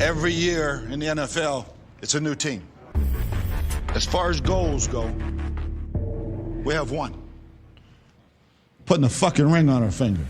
Every year in the NFL, it's a new team. As far as goals go, we have one. Putting a fucking ring on our finger.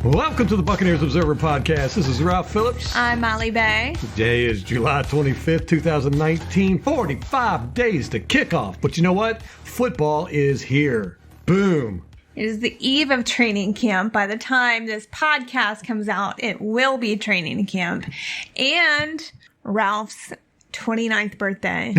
Welcome to the Buccaneers Observer Podcast. This is Ralph Phillips. I'm Molly Bay. Today is July 25th, 2019. 45 days to kickoff. But you know what? Football is here. Boom. It is the eve of training camp. By the time this podcast comes out, it will be training camp. And Ralph's 29th birthday.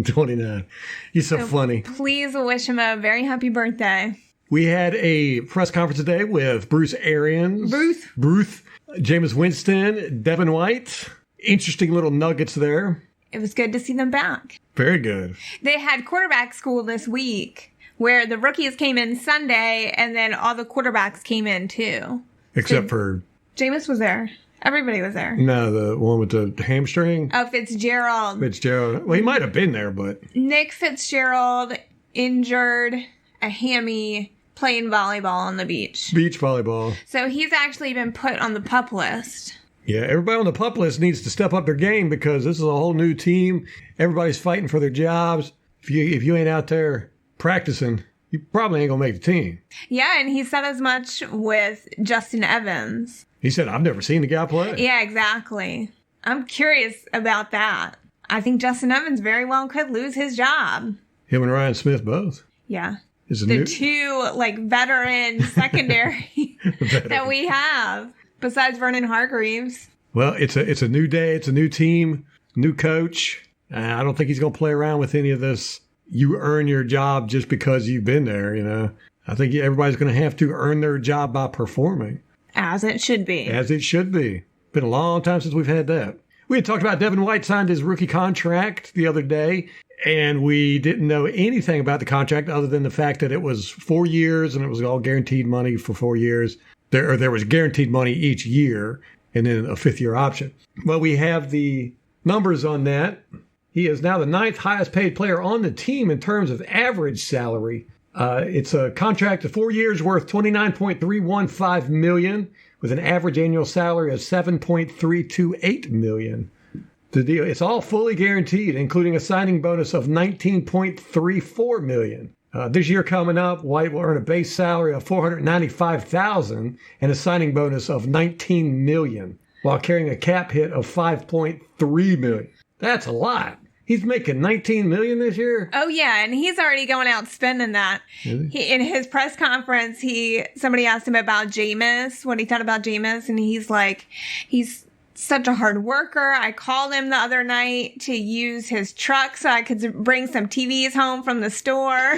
29. You're so funny. Please wish him a very happy birthday. We had a press conference today with Bruce Arians. Bruce. Jameis Winston. Devin White. Interesting little nuggets there. It was good to see them back. Very good. They had quarterback school this week where the rookies came in Sunday and then all the quarterbacks came in too. Except for... Jameis was there. Everybody was there. No, the one with the hamstring. Oh, Fitzgerald. Well, he might have been there, but... Nick Fitzgerald injured a hammy playing volleyball on the beach. Beach volleyball. So he's actually been put on the PUP list. Yeah, everybody on the PUP list needs to step up their game because this is a whole new team. Everybody's fighting for their jobs. If you ain't out there practicing, you probably ain't going to make the team. Yeah, and he said as much with Justin Evans. He said, I've never seen the guy play. Yeah, exactly. I'm curious about that. I think Justin Evans very well could lose his job. Him and Ryan Smith both. Yeah. Two veteran secondary that we have, besides Vernon Hargreaves. Well, it's a new day. It's a new team, new coach. I don't think he's going to play around with any of this. You earn your job just because you've been there, you know. I think everybody's going to have to earn their job by performing. As it should be. As it should be. Been a long time since we've had that. We had talked about Devin White signed his rookie contract the other day. And we didn't know anything about the contract other than the fact that it was 4 years and it was all guaranteed money for 4 years. There was guaranteed money each year and then a fifth-year option. Well, we have the numbers on that. He is now the 9th highest paid player on the team in terms of average salary. It's a contract of 4 years worth $29.315 million with an average annual salary of $7.328 million. The deal, it's all fully guaranteed, including a signing bonus of $19.34 million. This year coming up, White will earn a base salary of $495,000 and a signing bonus of $19 million, while carrying a cap hit of $5.3 million. That's a lot. He's making $19 million this year. Oh yeah, and he's already going out spending that. Really? In his press conference, somebody asked him about Jameis, what he thought about Jameis, and he's like, he's such a hard worker. I called him the other night to use his truck so I could bring some TVs home from the store.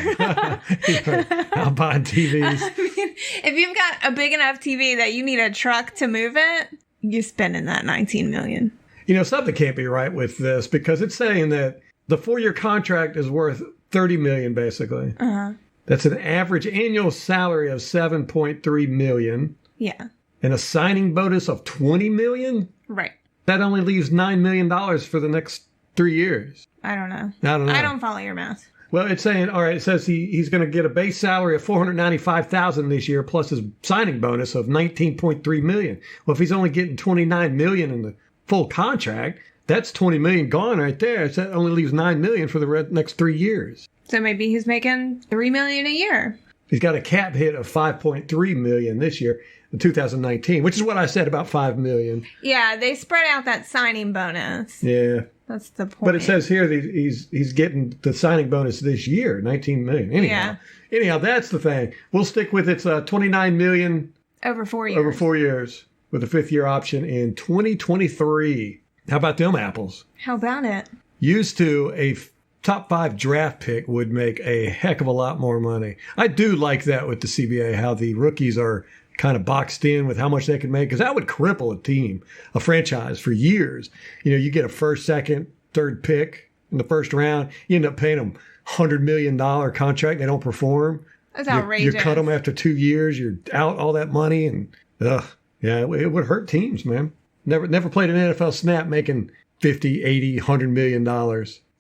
I'll buy TVs. I mean, if you've got a big enough TV that you need a truck to move it, you're spending that $19 million. You know, something can't be right with this because it's saying that the 4-year contract is worth $30 million, basically. Uh-huh. That's an average annual salary of $7.3 million. Yeah. And a signing bonus of $20 million? Right. That only leaves $9 million for the next 3 years. I don't know. I don't follow your math. Well, it's saying, all right, it says he's going to get a base salary of $495,000 this year plus his signing bonus of $19.3 million. Well, if he's only getting $29 million in the full contract, that's $20 million gone right there. So that only leaves $9 million for the next 3 years. So maybe he's making $3 million a year. He's got a cap hit of $5.3 million this year. 2019, which is what I said about $5 million. Yeah, they spread out that signing bonus. Yeah. That's the point. But it says here that he's getting the signing bonus this year, $19 million. Anyhow, that's the thing. We'll stick with its $29 million over 4 years. Over 4 years with a fifth-year option in 2023. How about them apples? How about it? Used to, a top 5 draft pick would make a heck of a lot more money. I do like that with the CBA, how the rookies are kind of boxed in with how much they can make, because that would cripple a team, a franchise for years. You know, you get a first, second, third pick in the first round, you end up paying them $100 million contract. They don't perform. That's outrageous. You cut them after 2 years. You're out all that money, and it would hurt teams, man. Never played an NFL snap making $50, $80, $100 million.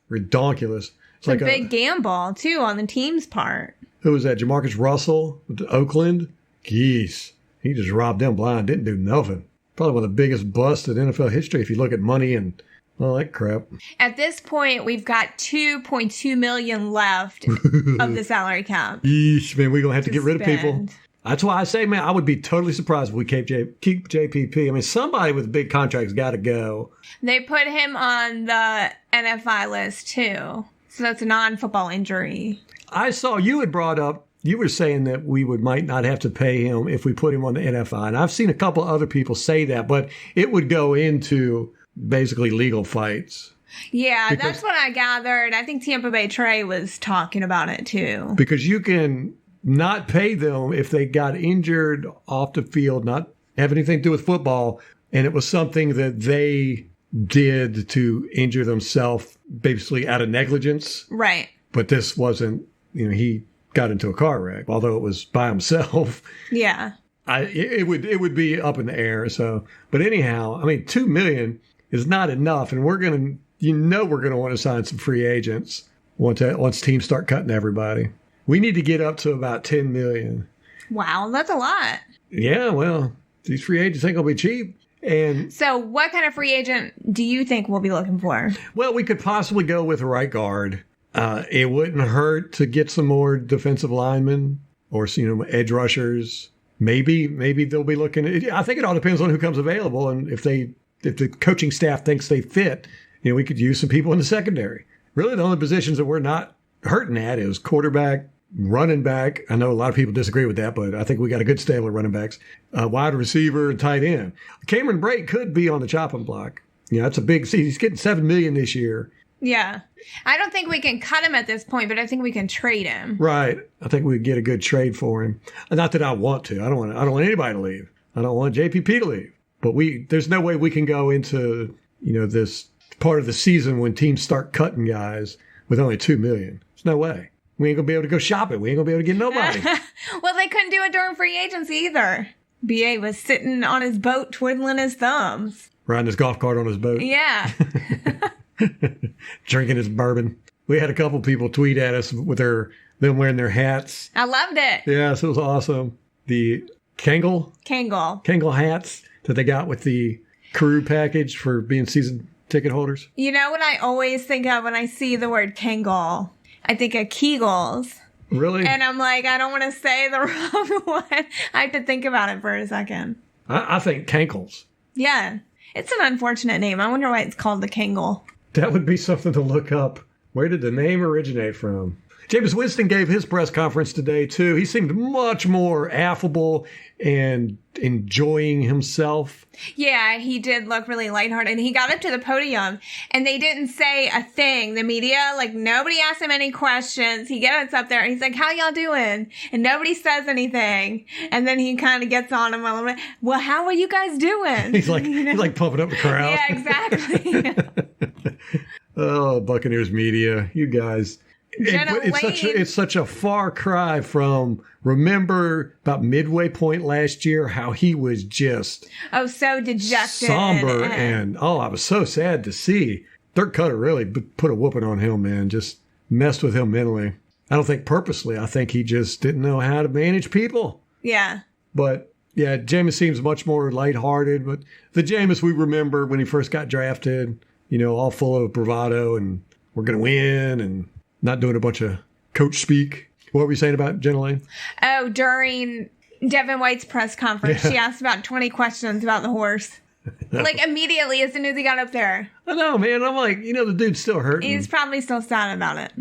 Ridiculous. It's like a big gamble too on the team's part. Who was that? Jamarcus Russell with Oakland. Geez. He just robbed them blind, didn't do nothing. Probably one of the biggest busts in NFL history if you look at money and all that crap. At this point, we've got $2.2 million left of the salary cap. Yeesh, man, we're going to have to get rid of spend. people. That's why I say, man, I would be totally surprised if we keep JPP. I mean, somebody with big contracts got to go. They put him on the NFI list, too. So that's a non-football injury. I saw you had brought up, you were saying that we might not have to pay him if we put him on the NFI. And I've seen a couple other people say that, but it would go into basically legal fights. Yeah, that's what I gathered. I think Tampa Bay Trey was talking about it, too. Because you can not pay them if they got injured off the field, not have anything to do with football, and it was something that they did to injure themselves basically out of negligence. Right. But this wasn't, he got into a car wreck, although it was by himself. Yeah. It would be up in the air. So, but anyhow, I mean, $2 million is not enough, and we're going to want to sign some free agents once teams start cutting everybody. We need to get up to about $10 million. Wow, that's a lot. Yeah, well, these free agents ain't going to be cheap. And so what kind of free agent do you think we'll be looking for? Well, we could possibly go with a right guard. It wouldn't hurt to get some more defensive linemen or edge rushers. Maybe they'll be looking at, I think it all depends on who comes available, and if the coaching staff thinks they fit, we could use some people in the secondary. Really, the only positions that we're not hurting at is quarterback, running back. I know a lot of people disagree with that, but I think we got a good stable of running backs. Wide receiver and tight end. Cameron Brate could be on the chopping block. That's a big. He's getting $7 million this year. Yeah, I don't think we can cut him at this point, but I think we can trade him. Right. I think we get a good trade for him. Not that I want to. I don't want anybody to leave. I don't want JPP to leave. But there's no way we can go into this part of the season when teams start cutting guys with only $2 million. There's no way. We ain't gonna be able to go shopping. We ain't gonna be able to get nobody. Well, they couldn't do it during free agency either. BA was sitting on his boat twiddling his thumbs. Riding his golf cart on his boat. Yeah. Drinking his bourbon. We had a couple people tweet at us with them wearing their hats. I loved it. Yeah, so it was awesome. The Kangol hats that they got with the crew package for being season ticket holders. You know what I always think of when I see the word Kangol? I think of Kegels. Really? And I'm like, I don't want to say the wrong one. I have to think about it for a second. I think Kankles. Yeah. It's an unfortunate name. I wonder why it's called the Kangol. That would be something to look up. Where did the name originate from? Jameis Winston gave his press conference today, too. He seemed much more affable and enjoying himself. Yeah, he did look really lighthearted. And he got up to the podium, and they didn't say a thing. The media, nobody asked him any questions. He gets up there, and he's like, how y'all doing? And nobody says anything. And then he kind of gets on him a little bit. Well, how are you guys doing? He's like pumping up the crowd. Yeah, exactly. Oh, Buccaneers media, you guys. It's such a far cry from, remember about midway point last year, how he was just so dejected, somber, and I was so sad to see. Dirk Cutter really put a whooping on him, man. Just messed with him mentally. I don't think purposely. I think he just didn't know how to manage people. Yeah. But yeah, Jameis seems much more lighthearted. But the Jameis we remember when he first got drafted, all full of bravado and we're going to win and not doing a bunch of coach speak. What were we saying about Jenna Lane? Oh, during Devin White's press conference, She asked about 20 questions about the horse. Immediately as soon as he got up there. I know, man. I'm like, the dude's still hurting. He's probably still sad about it.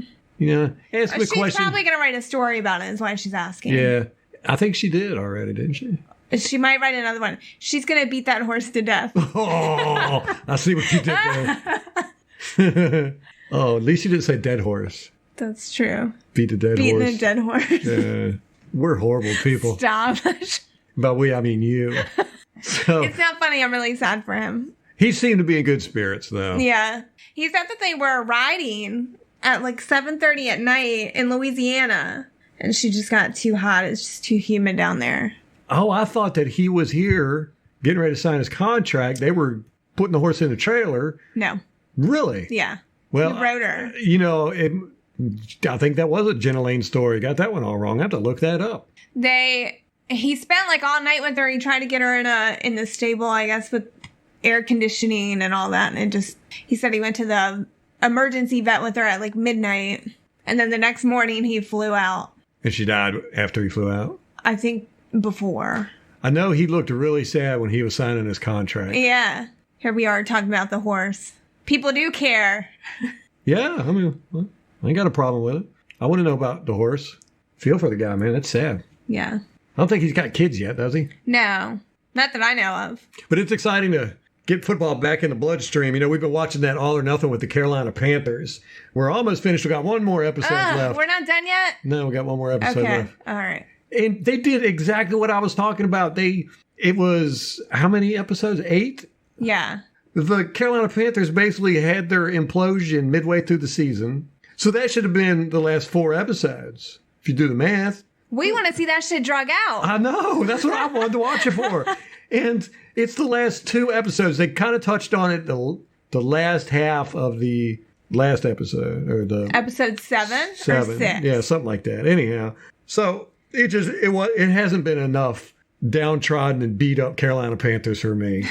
Ask the question. She's probably going to write a story about it is why she's asking. Yeah. I think she did already, didn't she? She might write another one. She's going to beat that horse to death. Oh, I see what you did there. Oh, at least you didn't say dead horse. That's true. Beat a dead horse. Beating a dead horse. Yeah. We're horrible people. Stop. By we, I mean you. So, it's not funny. I'm really sad for him. He seemed to be in good spirits, though. Yeah. He said that they were riding at 7:30 at night in Louisiana. And she just got too hot. It's just too humid down there. Oh, I thought that he was here getting ready to sign his contract. They were putting the horse in the trailer. No. Really? Yeah. Well, he rode her. I think that was a Jenna Lane story. Got that one all wrong. I have to look that up. They he spent like all night with her. He tried to get her in the stable, I guess, with air conditioning and all that. And he said he went to the emergency vet with her at like midnight. And then the next morning he flew out. And she died after he flew out? I think before. I know he looked really sad when he was signing his contract. Yeah. Here we are talking about the horse. People do care. Yeah, I mean, well, I ain't got a problem with it. I want to know about the horse. Feel for the guy, man. That's sad. Yeah. I don't think he's got kids yet, does he? No. Not that I know of. But it's exciting to get football back in the bloodstream. You know, we've been watching that All or Nothing with the Carolina Panthers. We're almost finished. We got one more episode left. We're not done yet? No, we got one more episode left. All right. And they did exactly what I was talking about. It was, how many episodes? 8? Yeah. The Carolina Panthers basically had their implosion midway through the season. So that should have been the last 4 episodes, if you do the math. We want to see that shit drug out. I know. That's what I wanted to watch it for. And it's the last 2 episodes. They kind of touched on it the last half of the last episode. Or the episode 7 or 6? Yeah, something like that. Anyhow. So it hasn't been enough downtrodden and beat up Carolina Panthers for me.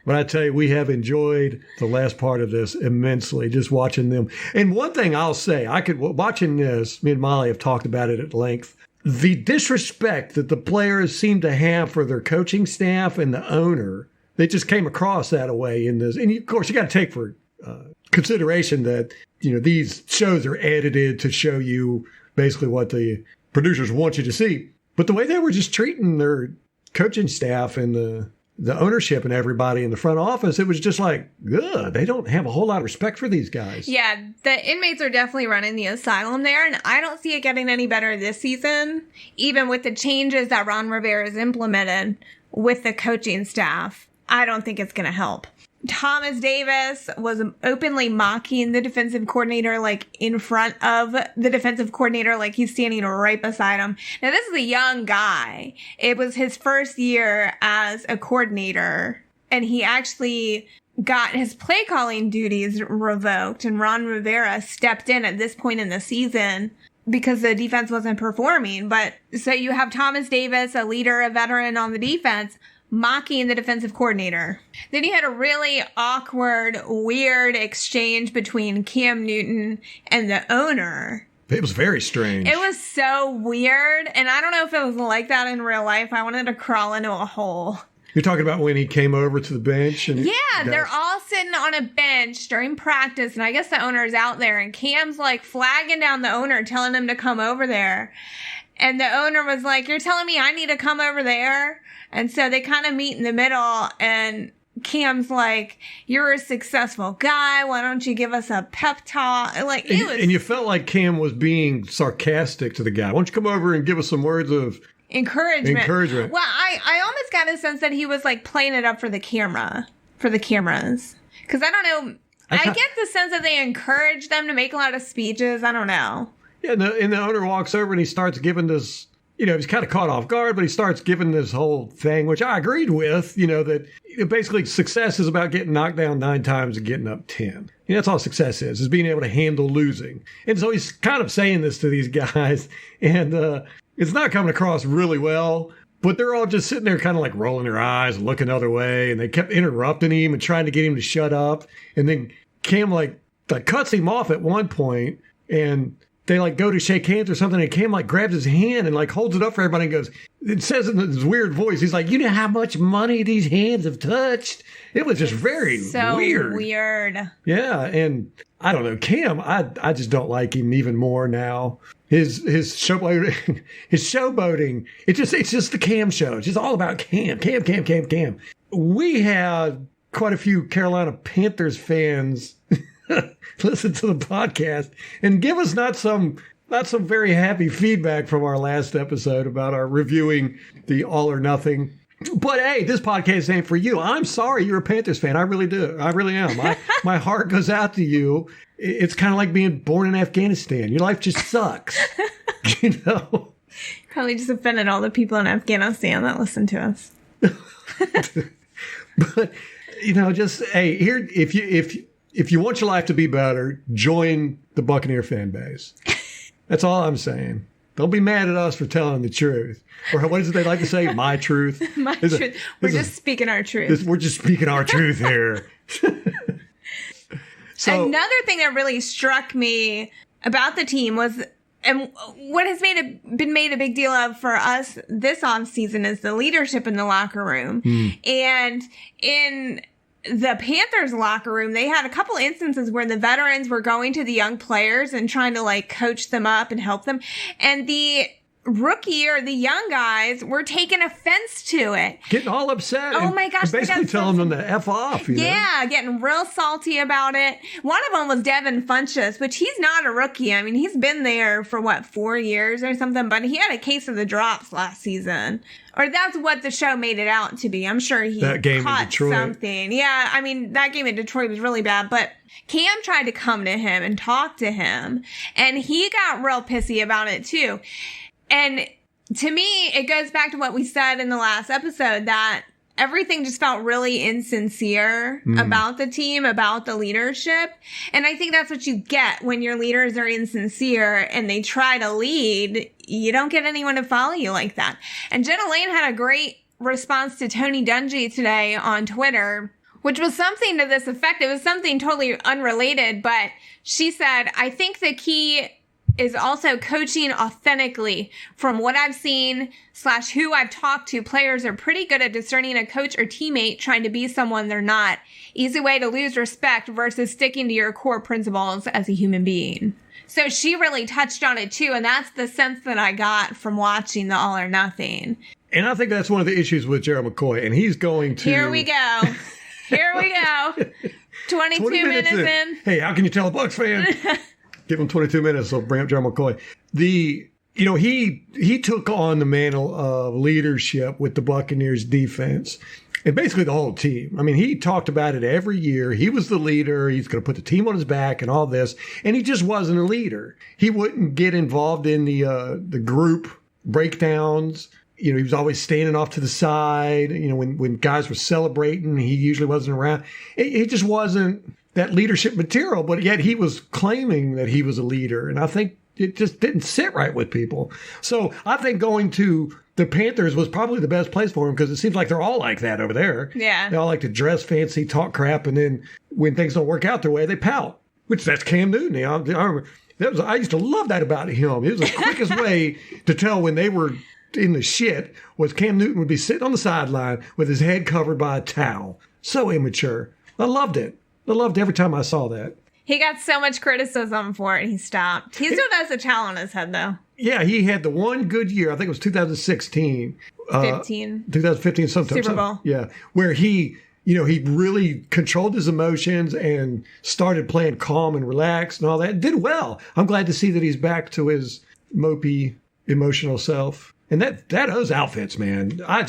But I tell you, we have enjoyed the last part of this immensely, just watching them. And one thing I'll say, watching this, me and Molly have talked about it at length, the disrespect that the players seem to have for their coaching staff and the owner, they just came across that way in this. And of course, you got to take for consideration that, you know, these shows are edited to show you basically what the producers want you to see. But the way they were just treating their coaching staff and the ownership and everybody in the front office, it was just like, ugh, they don't have a whole lot of respect for these guys. Yeah, the inmates are definitely running the asylum there, and I don't see it getting any better this season, even with the changes that Ron Rivera has implemented with the coaching staff. I don't think it's going to help. Thomas Davis was openly mocking the defensive coordinator, like in front of the defensive coordinator, like he's standing right beside him. Now, this is a young guy. It was his first year as a coordinator, and he actually got his play calling duties revoked, and Ron Rivera stepped in at this point in the season because the defense wasn't performing. But so you have Thomas Davis, a leader, a veteran on the defense, mocking the defensive coordinator. Then you had a really awkward, weird exchange between Cam Newton and the owner. It was very strange. It was so weird, and I don't know if it was like that in real life. I wanted to crawl into a hole. You're talking about when he came over to the bench? And yeah, they're all sitting on a bench during practice, and I guess the owner's out there, and Cam's like flagging down the owner, telling him to come over there. And the owner was like, "You're telling me I need to come over there?" And so they kind of meet in the middle, and Cam's like, "You're a successful guy. Why don't you give us a pep talk?" Like, it was. And you felt like Cam was being sarcastic to the guy. Why don't you come over and give us some words of encouragement? Well, I almost got a sense that he was like playing it up for the cameras. Because I don't know. I get the sense that they encourage them to make a lot of speeches. I don't know. Yeah, and the owner walks over and he starts giving this, you know, he's kind of caught off guard, but he starts giving this whole thing, which I agreed with, you know, that basically success is about getting knocked down 9 times and getting up 10. You know, that's all success is being able to handle losing. And so he's kind of saying this to these guys, and it's not coming across really well, but they're all just sitting there kind of like rolling their eyes and looking the other way, and they kept interrupting him and trying to get him to shut up. And then Cam like cuts him off at one point, and they like go to shake hands or something, and Cam like grabs his hand and like holds it up for everybody and goes, it says in this weird voice, he's like, "You know how much money these hands have touched?" It was just very weird. Yeah, and I don't know, Cam, I just don't like him even more now. His showboating, it's just the Cam show. It's just all about Cam. We had quite a few Carolina Panthers fans listen to the podcast and give us not some very happy feedback from our last episode about our reviewing the All or Nothing. But hey, this podcast ain't for you. I'm sorry you're a Panthers fan. I really do. I really am. My heart goes out to you. It's kind of like being born in Afghanistan. Your life just sucks. You know? Probably just offended all the people in Afghanistan that listen to us. But, you know, just, hey, here, if you want your life to be better, join the Buccaneer fan base. That's all I'm saying. Don't be mad at us for telling the truth. Or what is it they like to say? My truth. My truth. We're just speaking our truth. We're just speaking our truth here. So, another thing that really struck me about the team was, and what has been made a big deal of for us this offseason, is the leadership in the locker room. And in the Panthers locker room, they had a couple instances where the veterans were going to the young players and trying to like coach them up and help them. And the rookie or the young guys were taking offense to it. Getting all upset. Oh my gosh. And basically telling them to F off. You know? Getting real salty about it. One of them was Devin Funchess, which he's not a rookie. I mean, he's been there for 4 years or something, but he had a case of the drops last season. Or that's what the show made it out to be. I'm sure he caught something. Yeah, I mean, that game in Detroit was really bad, but Cam tried to come to him and talk to him, and he got real pissy about it too. And to me, it goes back to what we said in the last episode, that everything just felt really insincere about the team, about the leadership. And I think that's what you get when your leaders are insincere and they try to lead. You don't get anyone to follow you like that. And Jenna Lane had a great response to Tony Dungy today on Twitter, which was something to this effect. It was something totally unrelated, but she said, I think the key is also coaching authentically. From what I've seen / who I've talked to, players are pretty good at discerning a coach or teammate trying to be someone they're not. Easy way to lose respect versus sticking to your core principles as a human being. So she really touched on it too, and that's the sense that I got from watching the All or Nothing. And I think that's one of the issues with Gerald McCoy, and he's going to... Here we go. 22 minutes in. Hey, how can you tell a Bucs fan? Give him 22 minutes, so bring up Gerald McCoy. He took on the mantle of leadership with the Buccaneers defense and basically the whole team. I mean, he talked about it every year. He was the leader. He's going to put the team on his back and all this. And he just wasn't a leader. He wouldn't get involved in the group breakdowns. He was always standing off to the side. When guys were celebrating, he usually wasn't around. It just wasn't that leadership material, but yet he was claiming that he was a leader. And I think it just didn't sit right with people. So I think going to the Panthers was probably the best place for him, because it seems like they're all like that over there. Yeah. They all like to dress fancy, talk crap, and then when things don't work out their way, they pout, which that's Cam Newton. I used to love that about him. It was the quickest way to tell when they were in the shit was Cam Newton would be sitting on the sideline with his head covered by a towel. So immature. I loved it. I loved every time I saw that. He got so much criticism for it, and he stopped. He still has a towel on his head, though. Yeah, he had the one good year. I think it was 2016. 2015, sometime. Super Bowl. Yeah, where he really controlled his emotions and started playing calm and relaxed and all that. Did well. I'm glad to see that he's back to his mopey, emotional self. And those outfits, man, I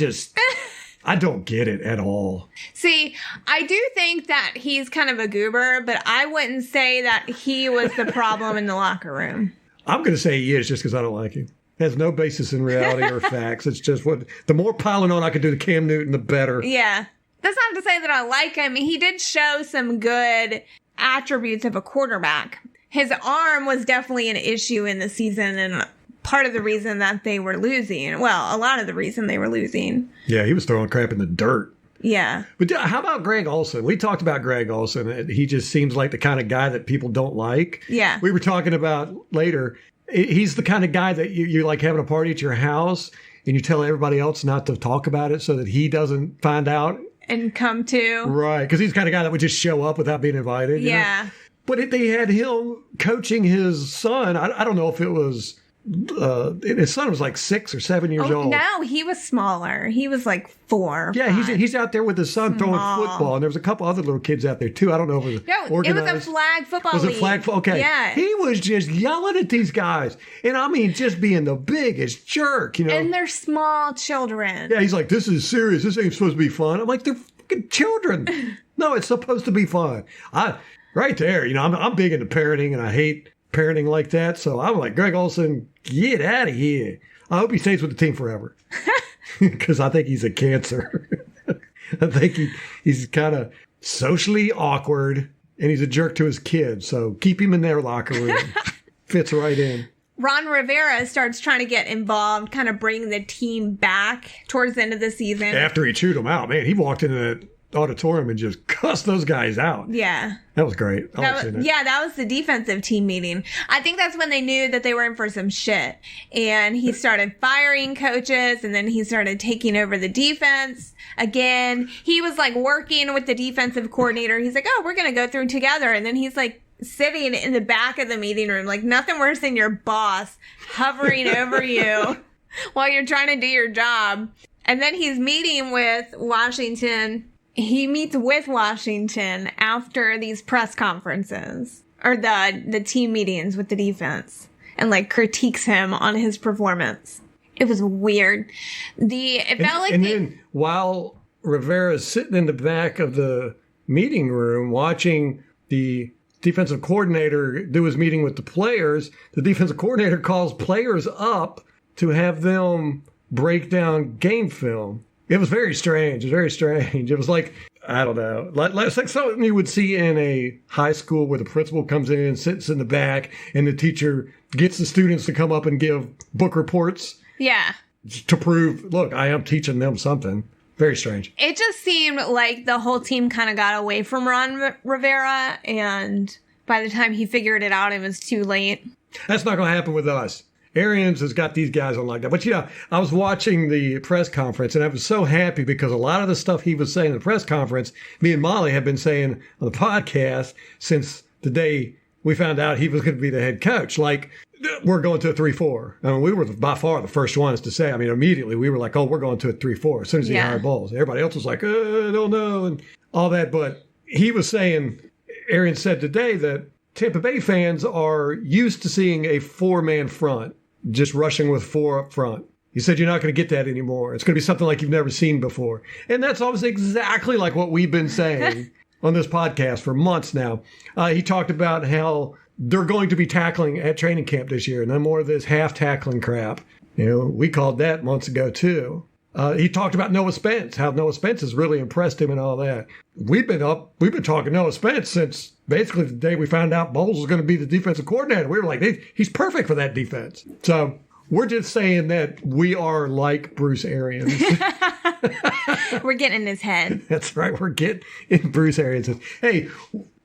don't get it at all. See, I do think that he's kind of a goober, but I wouldn't say that he was the problem in the locker room. I'm going to say he is just because I don't like him. It has no basis in reality or facts. It's just the more piling on I could do to Cam Newton, the better. Yeah. That's not to say that I like him. He did show some good attributes of a quarterback. His arm was definitely an issue in the season, and part of the reason that they were losing. Well, a lot of the reason they were losing. Yeah, he was throwing crap in the dirt. Yeah. But how about Greg Olsen? We talked about Greg Olsen. He just seems like the kind of guy that people don't like. Yeah. We were talking about later. He's the kind of guy that you're like having a party at your house and you tell everybody else not to talk about it so that he doesn't find out. And come to. Right. Because he's the kind of guy that would just show up without being invited. Yeah. But they had him coaching his son. I don't know if it was... his son was like 6 or 7 years old. No, he was smaller. He was like 4. Yeah, he's out there with his son throwing football, and there was a couple other little kids out there too. I don't know if it was organized. It was a flag football league. Was it flag? Okay. Yeah. He was just yelling at these guys, and I mean, just being the biggest jerk, And they're small children. Yeah, he's like, "This is serious. This ain't supposed to be fun." I'm like, "They're fucking children. No, it's supposed to be fun." Right there, I'm big into parenting, and I hate parenting like that. So I'm like, Greg Olsen, get out of here. I hope he stays with the team forever. Because I think he's a cancer. I think he's kind of socially awkward and he's a jerk to his kids. So keep him in their locker room. Fits right in. Ron Rivera starts trying to get involved, kind of bring the team back towards the end of the season. After he chewed them out, man, he walked into that auditorium and just cussed those guys out. Yeah. That was great. That was the defensive team meeting. I think that's when they knew that they were in for some shit. And he started firing coaches, and then he started taking over the defense. Again, he was like working with the defensive coordinator. He's like, oh, we're going to go through together. And then he's like sitting in the back of the meeting room, like nothing worse than your boss hovering over you while you're trying to do your job. And then he's meeting with Washington. He meets with Washington after these press conferences or the team meetings with the defense and like critiques him on his performance. It was weird. Then while Rivera's sitting in the back of the meeting room watching the defensive coordinator do his meeting with the players, the defensive coordinator calls players up to have them break down game film. It was very strange. It was like, I don't know. It's like something you would see in a high school where the principal comes in and sits in the back and the teacher gets the students to come up and give book reports. Yeah. To prove, look, I am teaching them something. Very strange. It just seemed like the whole team kind of got away from Ron Rivera, and by the time he figured it out, it was too late. That's not going to happen with us. Arians has got these guys on like that. But, I was watching the press conference, and I was so happy because a lot of the stuff he was saying in the press conference, me and Molly have been saying on the podcast since the day we found out he was going to be the head coach. Like, we're going to a 3-4. I mean, we were by far the first ones to say, immediately we were like, oh, we're going to a 3-4 as soon as he hired Bowles. Everybody else was like, I don't know, and all that. But he was saying, Arians said today that Tampa Bay fans are used to seeing a 4-man front, just rushing with 4 up front. He said you're not going to get that anymore. It's going to be something like you've never seen before. And that's almost exactly like what we've been saying on this podcast for months now. He talked about how they're going to be tackling at training camp this year. No more of this half tackling crap. We called that months ago too. He talked about Noah Spence, how Noah Spence has really impressed him and all that. We've been talking Noah Spence since basically the day we found out Bowles was going to be the defensive coordinator. We were like, he's perfect for that defense. So we're just saying that we are like Bruce Arians. We're getting in his head. That's right. We're getting in Bruce Arians. Hey,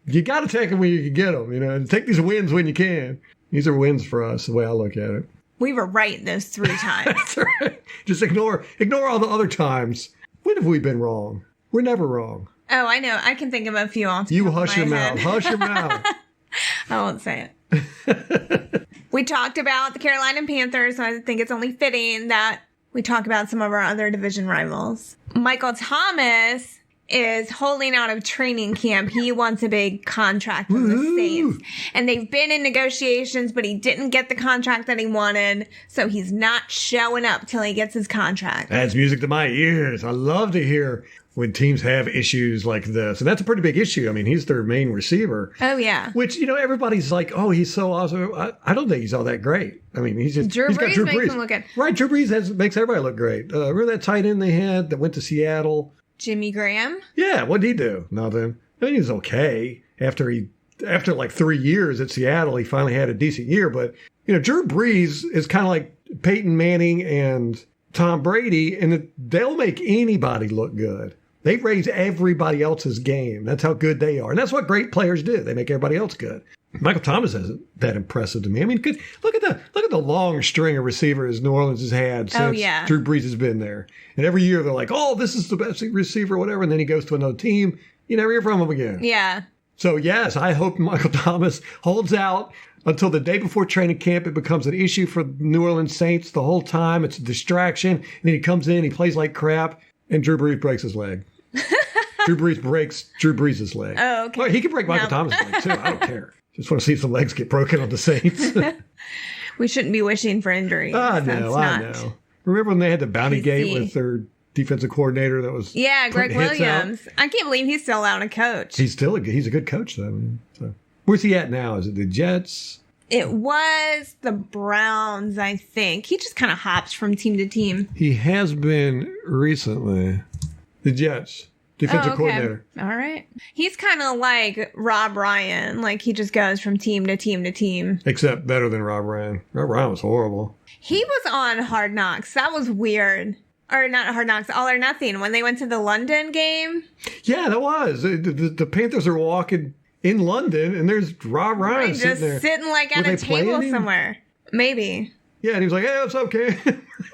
you got to take them when you can get them, and take these wins when you can. These are wins for us, the way I look at it. We were right those 3 times. That's right. Just ignore all the other times. When have we been wrong? We're never wrong. Oh, I know. I can think of a few off the You top hush of your my mouth. head. Hush your mouth. I won't say it. We talked about the Carolina Panthers, so I think it's only fitting that we talk about some of our other division rivals. Michael Thomas is holding out of training camp. He wants a big contract from the Saints. And they've been in negotiations, but he didn't get the contract that he wanted. So he's not showing up till he gets his contract. Adds music to my ears. I love to hear when teams have issues like this. And that's a pretty big issue. He's their main receiver. Oh, yeah. Which, everybody's like, oh, he's so awesome. I don't think he's all that great. He's just... Drew Brees makes him look good. Right, Drew Brees makes everybody look great. Remember that tight end they had that went to Seattle? Jimmy Graham? Yeah, what did he do? Nothing. He was okay. After like 3 years at Seattle, he finally had a decent year. But, Drew Brees is kind of like Peyton Manning and Tom Brady, and they'll make anybody look good. They raise everybody else's game. That's how good they are. And that's what great players do. They make everybody else good. Michael Thomas isn't that impressive to me. Look at the long string of receivers New Orleans has had since Drew Brees has been there. And every year they're like, oh, this is the best receiver, whatever. And then he goes to another team. You never hear from him again. Yeah. So, yes, I hope Michael Thomas holds out until the day before training camp. It becomes an issue for New Orleans Saints the whole time. It's a distraction. And then he comes in, he plays like crap, and Drew Brees breaks his leg. Drew Brees breaks Drew Brees' leg. Oh, okay. Well, he can break Michael Thomas' leg, too. I don't care. Just want to see some legs get broken on the Saints. We shouldn't be wishing for injuries. I know. Remember when they had the bounty gate with their defensive coordinator that was Greg Williams. I can't believe he's still out a coach. He's a good coach, though. So. Where's he at now? Is it the Jets? It was the Browns, I think. He just kind of hops from team to team. He has been recently. The Jets. defensive coordinator. All right. He's kind of like Rob Ryan. Like, he just goes from team to team to team. Except better than Rob Ryan. Rob Ryan was horrible. He was on Hard Knocks. That was weird. Or not Hard Knocks, All or Nothing, when they went to the London game. Yeah, that was. The Panthers are walking in London, and there's Rob Ryan just sitting like at a table somewhere. Maybe. Yeah, and he was like, "Hey, what's up, Cam?"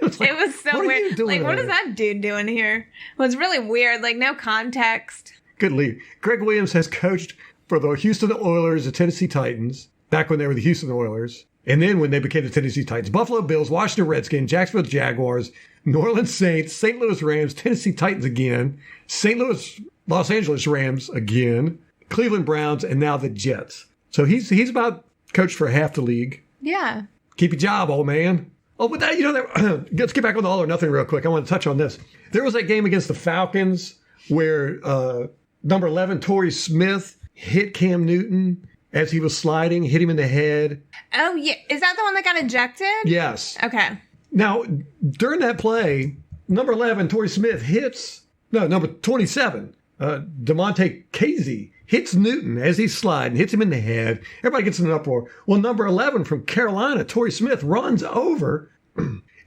It was so weird. Like, what is that dude doing here? It was really weird. Like, no context. Good lead. Greg Williams has coached for the Houston Oilers, the Tennessee Titans, back when they were the Houston Oilers. And then when they became the Tennessee Titans, Buffalo Bills, Washington Redskins, Jacksonville Jaguars, New Orleans Saints, St. Louis Rams, Tennessee Titans again, St. Louis, Los Angeles Rams again, Cleveland Browns, and now the Jets. So he's about coached for half the league. Yeah. Keep your job, old man. Oh, but that, let's get back on the All or Nothing real quick. I want to touch on this. There was that game against the Falcons where number 11, Torrey Smith, hit Cam Newton as he was sliding, hit him in the head. Oh, yeah. Is that the one that got ejected? Yes. Okay. Now, during that play, number 11, Torrey Smith number 27, DeMonte Casey hits Newton as he's sliding, hits him in the head. Everybody gets in an uproar. Well, number 11 from Carolina, Torrey Smith, runs over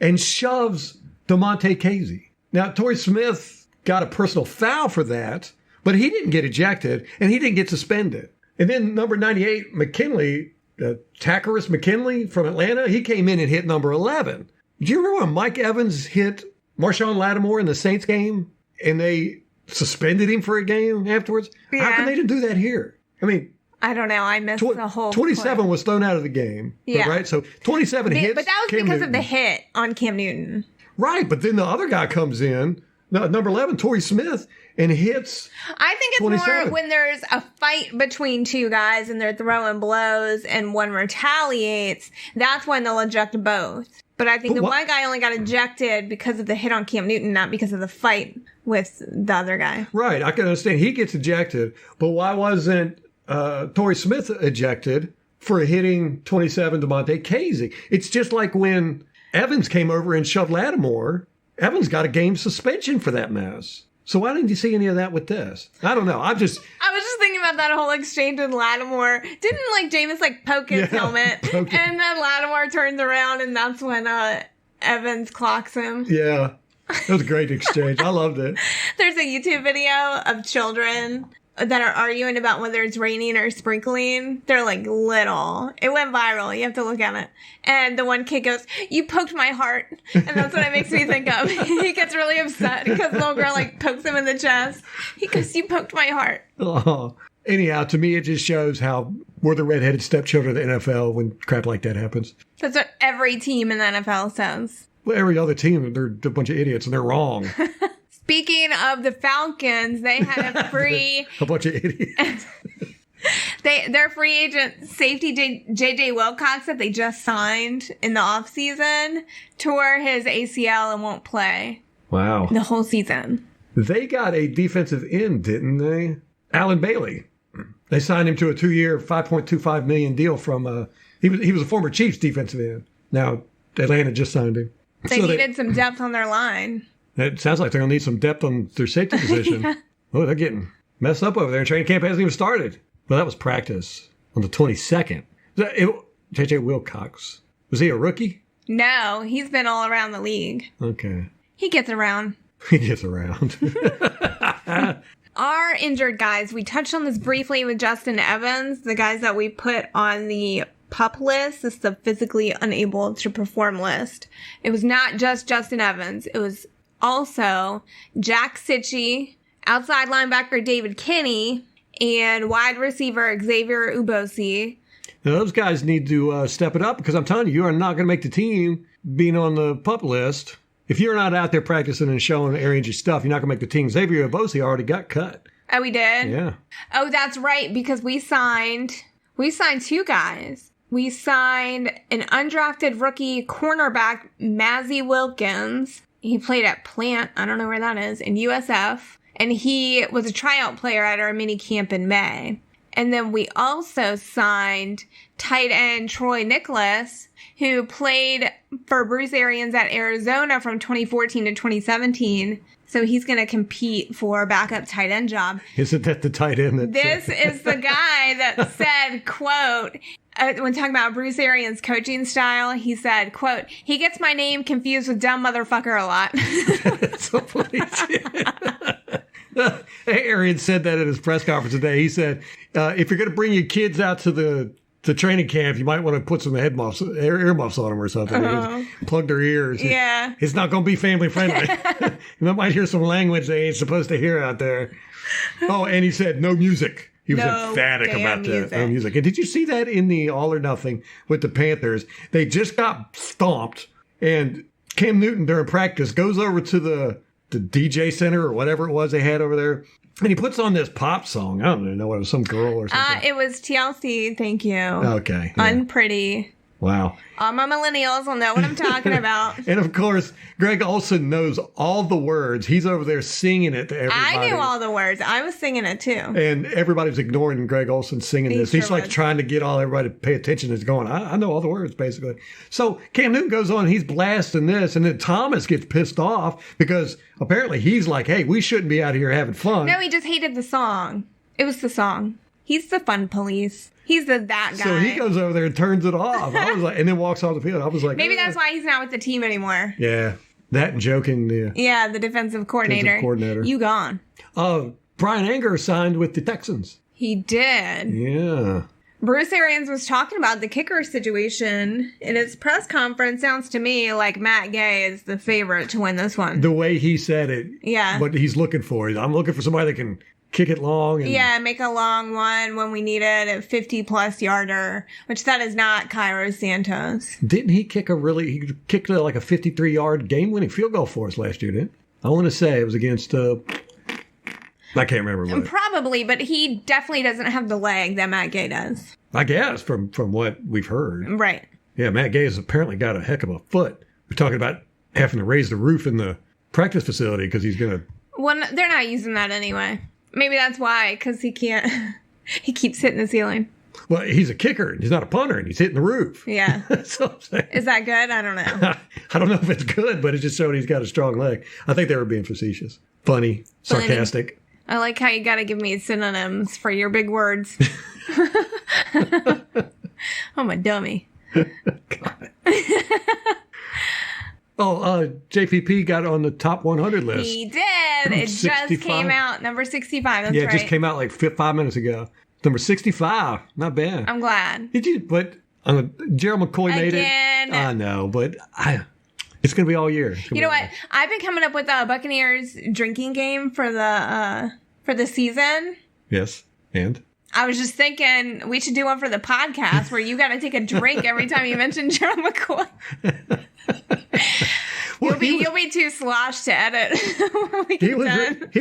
and shoves DeMonte Casey. Now, Torrey Smith got a personal foul for that, but he didn't get ejected, and he didn't get suspended. And then number 98, McKinley, Tackerus McKinley from Atlanta, he came in and hit number 11. Do you remember when Mike Evans hit Marshawn Lattimore in the Saints game, and they suspended him for a game afterwards? Yeah. How come they didn't do that here? I mean, I don't know. I missed the whole 27 point. was thrown out of the game. Yeah. Right? So 27 hits. But that was Cam because Newton. of the hit on Cam Newton. Right. But then the other guy comes in, number 11, Torrey Smith, and hits I think it's 27. more when there's a fight between two guys and they're throwing blows and one retaliates. That's when they'll eject both. But I think the one guy only got ejected because of the hit on Cam Newton, not because of the fight with the other guy. Right. I can understand. He gets ejected. But why wasn't Torrey Smith ejected for hitting 27 DeMonte Casey? It's just like when Evans came over and shoved Lattimore. Evans got a game suspension for that mess. So why didn't you see any of that with this? I don't know. I was just thinking about that whole exchange with Lattimore. Didn't Jameis poke his helmet, and then Lattimore turns around, and that's when Evans clocks him. Yeah, that was a great exchange. I loved it. There's a YouTube video of children that are arguing about whether it's raining or sprinkling. They're little. It went viral. You have to look at it. And the one kid goes, "You poked my heart." And that's what it makes me think of. He gets really upset because the little girl pokes him in the chest. He goes, "You poked my heart." Oh. Anyhow, to me, it just shows how we're the redheaded stepchildren of the NFL when crap like that happens. That's what every team in the NFL says. Well, every other team, they're a bunch of idiots and they're wrong. Speaking of the Falcons, they had a free... a bunch of idiots. Their free agent safety, J.J. Wilcox, that they just signed in the offseason, tore his ACL and won't play. Wow. The whole season. They got a defensive end, didn't they? Alan Bailey. They signed him to a 2-year, $5.25 million deal from... He was a former Chiefs defensive end. Now, Atlanta just signed him. They needed some depth on their line. It sounds like they're going to need some depth on their safety position. Yeah. Oh, they're getting messed up over there. Training camp hasn't even started. Well, that was practice on the 22nd. J.J. Wilcox. Was he a rookie? No, he's been all around the league. Okay. He gets around. He gets around. Our injured guys, we touched on this briefly with Justin Evans, the guys that we put on the PUP list. This is the physically unable to perform list. It was not just Justin Evans. It was also Jack Sitchie, outside linebacker David Kinney, and wide receiver Xavier Ubosi. Now, those guys need to step it up because I'm telling you, you are not going to make the team being on the PUP list. If you're not out there practicing and showing Arians your stuff, you're not going to make the team. Xavier Ubosi already got cut. Oh, we did? Yeah. Oh, that's right, because we signed two guys. We signed an undrafted rookie cornerback, Mazzy Wilkins. He played at Plant, I don't know where that is, in USF. And he was a tryout player at our mini camp in May. And then we also signed tight end Troy Nicholas, who played for Bruce Arians at Arizona from 2014 to 2017. So he's going to compete for a backup tight end job. Isn't that the tight end? This is the guy that said, quote, when talking about Bruce Arians' coaching style, he said, quote, he gets my name confused with dumb motherfucker a lot. That's so funny. Arians said that at his press conference today. He said, if you're going to bring your kids out to the training camp, you might want to put some earmuffs on them or something. Plug their ears. Yeah. It's not going to be family friendly. You might hear some language they ain't supposed to hear out there. Oh, and he said no music. He was emphatic about that. No music. And did you see that in the All or Nothing with the Panthers? They just got stomped, and Cam Newton during practice goes over to the DJ center or whatever it was they had over there. And he puts on this pop song. I don't even know what it was, some girl or something. It was TLC, thank you. Okay. Yeah. Unpretty. Wow. All my millennials will know what I'm talking about. And of course, Greg Olsen knows all the words. He's over there singing it to everybody. I knew all the words. I was singing it too. And everybody's ignoring Greg Olsen singing this. He's like trying to get everybody to pay attention. He's going, I know all the words, basically. So Cam Newton goes on, he's blasting this. And then Thomas gets pissed off because apparently he's like, hey, we shouldn't be out here having fun. No, he just hated the song. It was the song. He's the fun police. He's that guy. So he goes over there and turns it off. I was like, and then walks off the field. I was like, maybe that's why he's not with the team anymore. Yeah, that and joking. Yeah, the defensive coordinator. You gone. Brian Anger signed with the Texans. He did. Yeah. Bruce Arians was talking about the kicker situation in his press conference. Sounds to me like Matt Gay is the favorite to win this one. The way he said it. Yeah. What he's looking for. I'm looking for somebody that can kick it long. And make a long one when we need it, a 50-plus yarder, which that is not Cairo Santos. Didn't he kick he kicked like a 53-yard game-winning field goal for us last year, didn't he? I want to say it was against, I can't remember what. Probably, but he definitely doesn't have the leg that Matt Gay does. I guess, from what we've heard. Right. Yeah, Matt Gay has apparently got a heck of a foot. We're talking about having to raise the roof in the practice facility because he's going to... Well, they're not using that anyway. Maybe that's why, because he can't. He keeps hitting the ceiling. Well, he's a kicker. He's not a punter, and he's hitting the roof. Yeah. That's what I'm saying. Is that good? I don't know. I don't know if it's good, but it just showed he's got a strong leg. I think they were being facetious. Funny. Sarcastic. I like how you got to give me synonyms for your big words. I'm a dummy. God. JPP got on the top 100 list. He did. It 65? Just came out. Number 65. That's right. Yeah, it just came out like 5 minutes ago. Number 65. Not bad. I'm glad. Did you? But Gerald McCoy made it. I know, but it's going to be all year. You know what? I've been coming up with a Buccaneers drinking game for the season. Yes. And? I was just thinking we should do one for the podcast where you got to take a drink every time you mention Gerald McCoy. Well, you'll be too sloshed to edit. He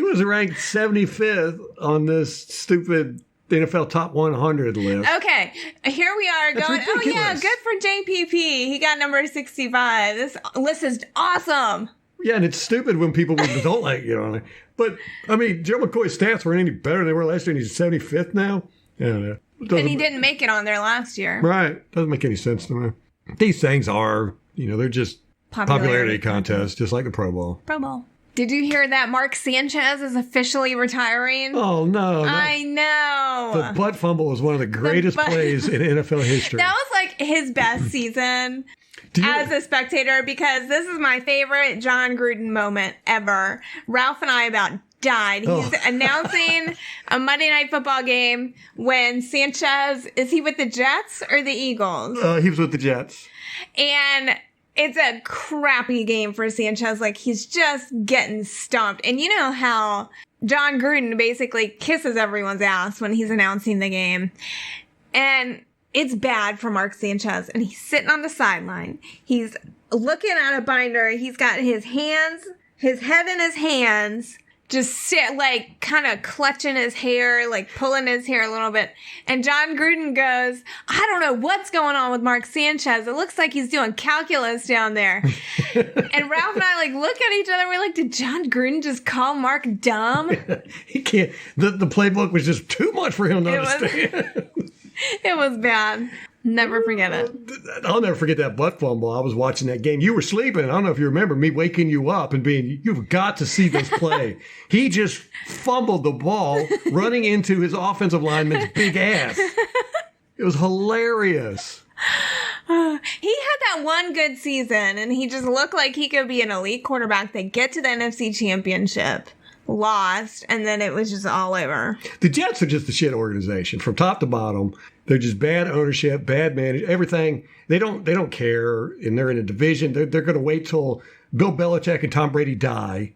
was ranked 75th on this stupid NFL Top 100 list. Okay, here we are going. Oh yeah, good for JPP. He got number 65. This list is awesome. Yeah, and it's stupid when people don't like on it. But I mean, Joe McCoy's stats weren't any better than they were last year, and he's 75th now. I don't know. And he didn't make it on there last year. Right? Doesn't make any sense to me. These things are, they're just popularity contests, just like the Pro Bowl. Pro Bowl. Did you hear that Mark Sanchez is officially retiring? Oh, no. I know. The butt fumble was one of the greatest plays in NFL history. That was like his best season as a spectator because this is my favorite John Gruden moment ever. Ralph and I about died. He's announcing a Monday Night Football game when Sanchez, is he with the Jets or the Eagles? He was with the Jets. And it's a crappy game for Sanchez. Like, he's just getting stomped. And you know how John Gruden basically kisses everyone's ass when he's announcing the game. And it's bad for Mark Sanchez. And he's sitting on the sideline. He's looking at a binder. He's got his head in his hands, just kind of clutching his hair, like pulling his hair a little bit. And John Gruden goes, I don't know what's going on with Mark Sanchez. It looks like he's doing calculus down there. And Ralph and I look at each other. We're like, did John Gruden just call Mark dumb? He can't. The playbook was just too much for him to understand. It was bad. Never forget it. I'll never forget that butt fumble. I was watching that game. You were sleeping. I don't know if you remember me waking you up and being, you've got to see this play. He just fumbled the ball running into his offensive lineman's big ass. It was hilarious. He had that one good season, and he just looked like he could be an elite quarterback. They get to the NFC Championship, lost, and then it was just all over. The Jets are just a shit organization from top to bottom. They're just bad ownership, bad management, everything. They don't care, and they're in a division. They're going to wait till Bill Belichick and Tom Brady die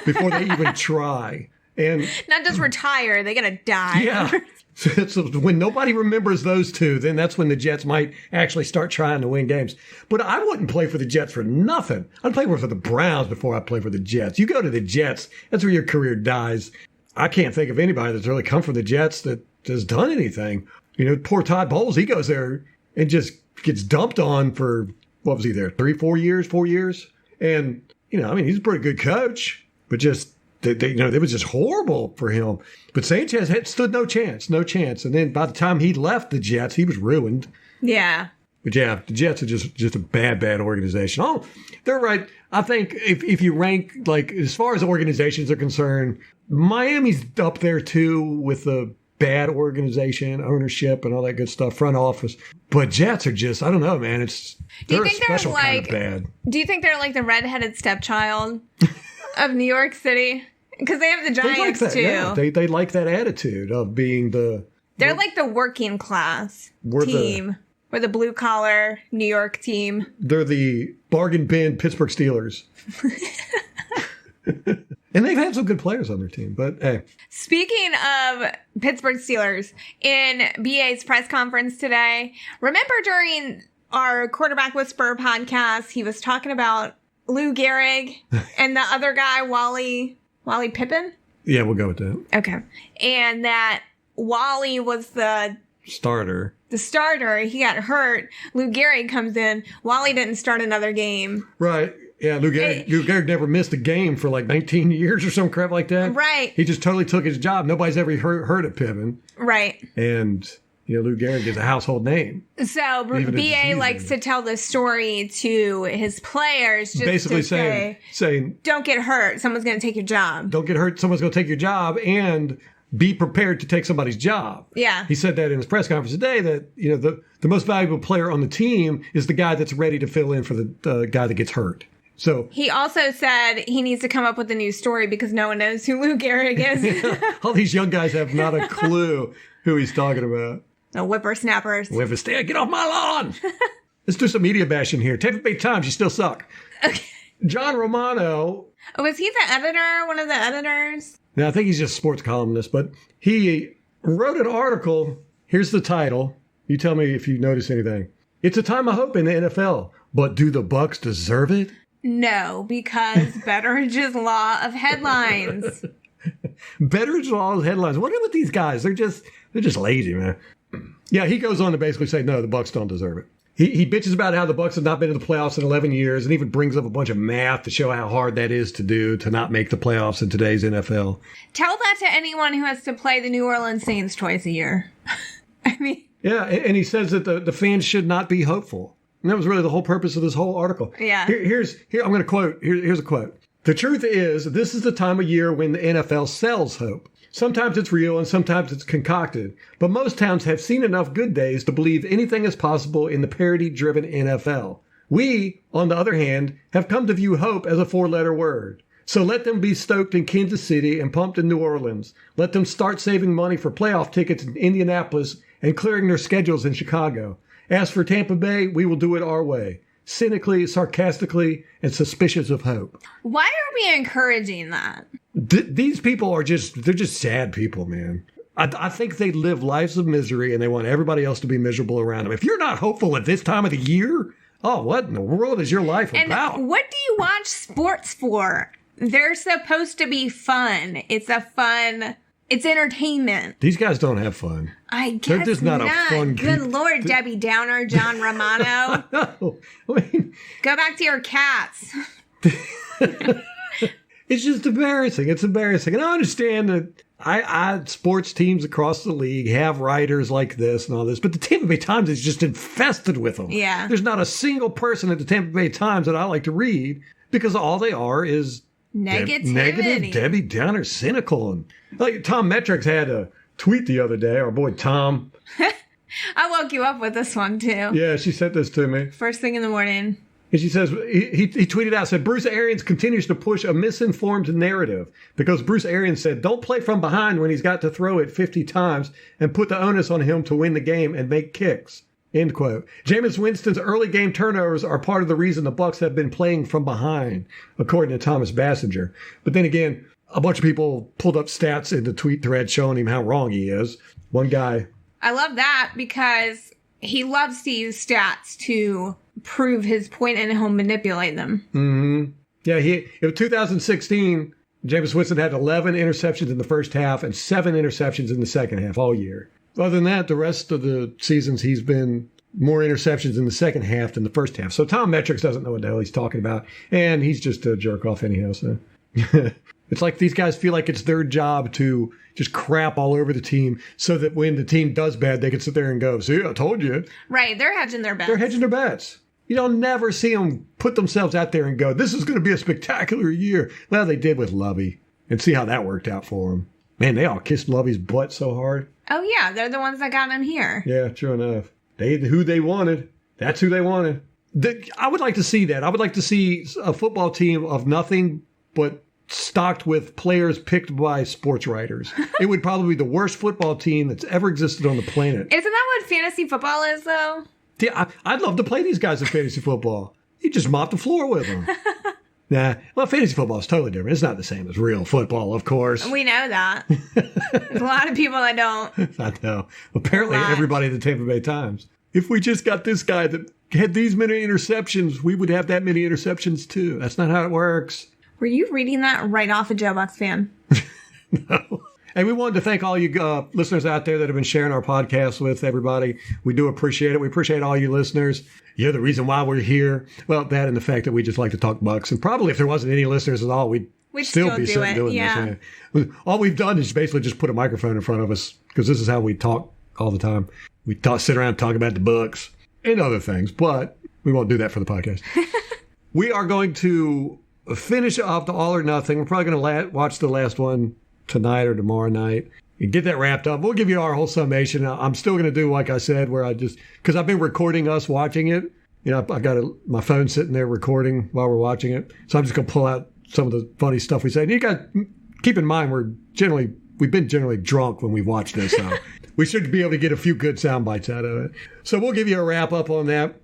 before they even try. And not just retire, they're going to die. Yeah. So when nobody remembers those two, then that's when the Jets might actually start trying to win games. But I wouldn't play for the Jets for nothing. I'd play for the Browns before I play for the Jets. You go to the Jets, that's where your career dies. I can't think of anybody that's really come from the Jets that has done anything. You know, poor Todd Bowles, he goes there and just gets dumped on for, what was he there, 4 years? And, you know, I mean, he's a pretty good coach, but just, it was just horrible for him. But Sanchez had stood no chance. And then by the time he left the Jets, he was ruined. Yeah. But yeah, the Jets are just a bad organization. Oh, they're right. I think if you rank, like, as far as organizations are concerned, Miami's up there too with the bad organization, ownership, and all that good stuff, front office. But Jets are just, I don't know, man. They're a special kind of bad. Do you think they're like the redheaded stepchild of New York City? Because they have the Giants, too. Yeah. They like that attitude of being They're like the working class team. We're the blue-collar New York team. They're the bargain bin Pittsburgh Steelers. And they've had some good players on their team, but hey. Speaking of Pittsburgh Steelers, in BA's press conference today, remember during our Quarterback Whisperer podcast, he was talking about Lou Gehrig and the other guy, Wally Pippen? Yeah, we'll go with that. Okay. And that Wally was the starter. He got hurt. Lou Gehrig comes in. Wally didn't start another game. Right. Yeah, Lou Gehrig never missed a game for like 19 years or some crap like that. Right. He just totally took his job. Nobody's ever heard of Pippen. Right. And, Lou Gehrig is a household name. So BA likes to tell the story to his players, just basically to saying, don't get hurt. Someone's going to take your job. Don't get hurt. Someone's going to take your job, and be prepared to take somebody's job. Yeah. He said that in his press conference today that, the most valuable player on the team is the guy that's ready to fill in for the guy that gets hurt. So he also said he needs to come up with a new story because no one knows who Lou Gehrig is. All these young guys have not a clue who he's talking about. The whippersnappers. Get off my lawn. Let's do some media bashing here. Tampa Bay Times, you still suck. Okay. John Romano. Oh, was he the editor? One of the editors? No, I think he's just a sports columnist, but he wrote an article. Here's the title. You tell me if you notice anything. It's a time of hope in the NFL, but do the Bucs deserve it? No, because Betteridge's law of headlines. Betteridge's law of headlines. What are with these guys? They're just lazy, man. Yeah, he goes on to basically say, no, the Bucs don't deserve it. He bitches about how the Bucs have not been in the playoffs in 11 years and even brings up a bunch of math to show how hard that is to do to not make the playoffs in today's NFL. Tell that to anyone who has to play the New Orleans Saints twice a year. I mean... Yeah, and he says that the fans should not be hopeful. And that was really the whole purpose of this whole article. Yeah. Here I'm going to quote. Here's a quote. The truth is, this is the time of year when the NFL sells hope. Sometimes it's real and sometimes it's concocted. But most towns have seen enough good days to believe anything is possible in the parity-driven NFL. We, on the other hand, have come to view hope as a 4-letter word. So let them be stoked in Kansas City and pumped in New Orleans. Let them start saving money for playoff tickets in Indianapolis and clearing their schedules in Chicago. As for Tampa Bay, we will do it our way. Cynically, sarcastically, and suspicious of hope. Why are we encouraging that? These people they're just sad people, man. I think they live lives of misery and they want everybody else to be miserable around them. If you're not hopeful at this time of the year, what in the world is your life about? And what do you watch sports for? They're supposed to be fun. It's entertainment. These guys don't have fun. I guess they're just not a fun Good Lord, Debbie Downer, John Romano. No, I mean, go back to your cats. It's just embarrassing. It's embarrassing. And I understand that sports teams across the league have writers like this and all this, but the Tampa Bay Times is just infested with them. Yeah. There's not a single person at the Tampa Bay Times that I like to read because all they are is negative, Debbie Downer, cynical. And like Tom Metrics had a tweet the other day, our boy Tom. I woke you up with this one too. Yeah, she sent this to me. First thing in the morning. And she says, he tweeted out, said, Bruce Arians continues to push a misinformed narrative because Bruce Arians said, don't play from behind when he's got to throw it 50 times and put the onus on him to win the game and make kicks. End quote. Jameis Winston's early game turnovers are part of the reason the Bucs have been playing from behind, according to Thomas Bassinger. But then again, a bunch of people pulled up stats in the tweet thread showing him how wrong he is. One guy. I love that because he loves to use stats to prove his point and he'll manipulate them. Mm-hmm. Yeah, in 2016, Jameis Winston had 11 interceptions in the first half and 7 interceptions in the second half all year. Other than that, the rest of the seasons, he's been more interceptions in the second half than the first half. So Tom Metrics doesn't know what the hell he's talking about, and he's just a jerk off anyhow. So it's like these guys feel like it's their job to just crap all over the team so that when the team does bad, they can sit there and go, see, I told you. Right, they're hedging their bets. They're hedging their bets. You'll never see them put themselves out there and go, this is going to be a spectacular year. Well, they did with Lovey. And see how that worked out for them. Man, they all kissed Lovey's butt so hard. Oh, yeah. They're the ones that got him here. Yeah, true enough. Who they wanted. That's who they wanted. I would like to see that. I would like to see a football team of nothing but stocked with players picked by sports writers. It would probably be the worst football team that's ever existed on the planet. Isn't that what fantasy football is, though? Yeah, I'd love to play these guys in fantasy football. You just mop the floor with them. Nah, well, fantasy football is totally different. It's not the same as real football, of course. We know that. There's a lot of people that don't. I know. Apparently, everybody at the Tampa Bay Times. If we just got this guy that had these many interceptions, we would have that many interceptions too. That's not how it works. Were you reading that right off a Joe Bucs fan? No. And we wanted to thank all you listeners out there that have been sharing our podcast with everybody. We do appreciate it. We appreciate all you listeners. You're the reason why we're here. Well, that and the fact that we just like to talk Bucs. And probably if there wasn't any listeners at all, we'd still be sitting doing this. Yeah. All we've done is basically just put a microphone in front of us because this is how we talk all the time. We sit around and talk about the Bucs and other things, but we won't do that for the podcast. We are going to finish off the All or Nothing. We're probably going to watch the last one tonight or tomorrow night and get that wrapped up. We'll give you our whole summation. I'm still going to do, like I said, where because I've been recording us watching it. You know, I got my phone sitting there recording while we're watching it. So I'm just going to pull out some of the funny stuff we say. And you got keep in mind, we've been generally drunk when we've watched this. So we should be able to get a few good sound bites out of it. So we'll give you a wrap up on that.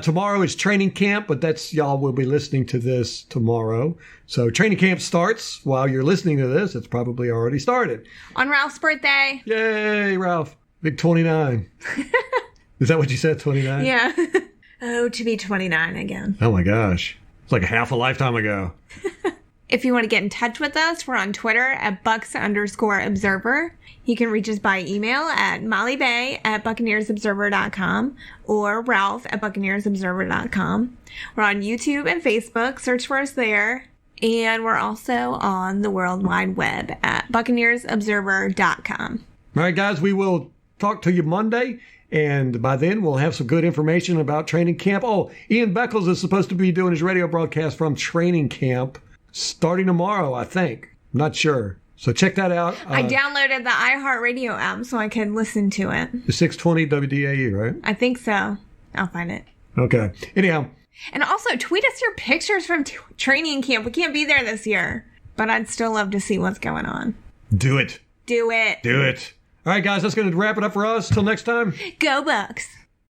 Tomorrow is training camp, but y'all will be listening to this tomorrow. So training camp starts while you're listening to this. It's probably already started. On Ralph's birthday. Yay, Ralph. Big 29. Is that what you said, 29? Yeah. Oh, to be 29 again. Oh my gosh. It's like half a lifetime ago. If you want to get in touch with us, we're on Twitter at Bucs_Observer. You can reach us by email at mollybay@buccaneersobserver.com or ralph@buccaneersobserver.com. We're on YouTube and Facebook. Search for us there. And we're also on the World Wide Web at buccaneersobserver.com. All right, guys, we will talk to you Monday. And by then, we'll have some good information about training camp. Oh, Ian Beckles is supposed to be doing his radio broadcast from training camp starting tomorrow, I think. I'm not sure. So check that out. I downloaded the iHeartRadio app so I could listen to it. The 620 WDAU, right? I think so. I'll find it. Okay. Anyhow. And also, tweet us your pictures from training camp. We can't be there this year, but I'd still love to see what's going on. Do it. Do it. Do it. All right, guys, that's going to wrap it up for us. Till next time. Go Bucs.